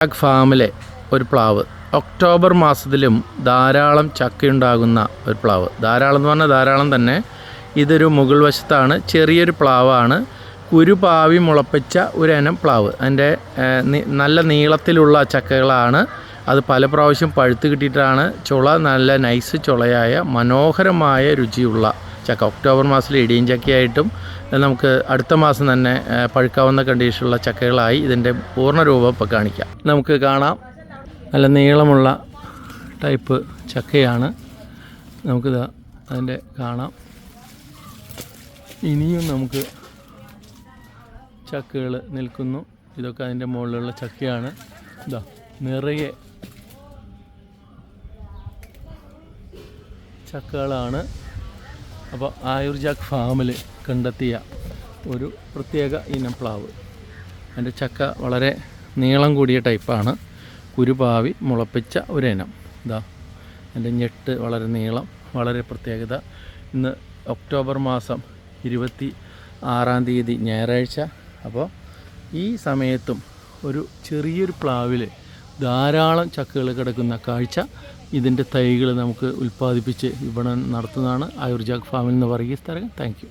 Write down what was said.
ഫാമിലെ ഒരു പ്ലാവ് ഒക്ടോബർ മാസത്തിലും ധാരാളം ചക്കയുണ്ടാകുന്ന ഒരു പ്ലാവ്. ധാരാളം എന്ന് പറഞ്ഞാൽ ധാരാളം തന്നെ. ഇതൊരു മുകൾ വശത്താണ്, ചെറിയൊരു പ്ലാവാണ്. കുരുപാവി മുളപ്പിച്ച ഒരിനം പ്ലാവ്. അതിൻ്റെ നല്ല നീളത്തിലുള്ള ചക്കകളാണ്. അത് പല പ്രാവശ്യം പഴുത്ത് കിട്ടിയിട്ടാണ്. ചുള നല്ല നൈസ് ചുളയായ മനോഹരമായ രുചിയുള്ള ചക്ക. ഒക്ടോബർ മാസത്തിൽ ഇടിയും ചക്കയായിട്ടും നമുക്ക് അടുത്ത മാസം തന്നെ പഴുക്കാവുന്ന കണ്ടീഷനുള്ള ചക്കകളായി. ഇതിൻ്റെ പൂർണ്ണ രൂപം ഇപ്പോൾ കാണിക്കാം. നമുക്ക് കാണാം, നല്ല നീളമുള്ള ടൈപ്പ് ചക്കയാണ്. നമുക്കിത് അതിൻ്റെ കാണാം. ഇനിയും നമുക്ക് ചക്കകൾ നിൽക്കുന്നു. ഇതൊക്കെ അതിൻ്റെ മുകളിലുള്ള ചക്കയാണ്. ഇതാ നിറയെ ചക്കകളാണ്. അപ്പോൾ ആയുർജാക് ഫാമിൽ കണ്ടെത്തിയ ഒരു പ്രത്യേക ഇനം പ്ലാവ്. അതിൻ്റെ ചക്ക വളരെ നീളം കൂടിയ ടൈപ്പാണ്. കുരുപാവി മുളപ്പിച്ച ഒരിനം. ഇതാ അതിൻ്റെ ഞെട്ട് വളരെ നീളം, വളരെ പ്രത്യേകത. ഇന്ന് ഒക്ടോബർ മാസം 26 ഞായറാഴ്ച. അപ്പോൾ ഈ സമയത്തും ഒരു ചെറിയൊരു പ്ലാവിൽ ധാരാളം ചക്കകൾ കിടക്കുന്ന കാഴ്ച. ഇതിൻ്റെ തൈകൾ നമുക്ക് ഉൽപ്പാദിപ്പിച്ച് വിപണനം നടത്തുന്നതാണ് ആയുർജാക് ഫാമിൽ നിന്ന് വർഗീസ് തരകൻ. Thank you.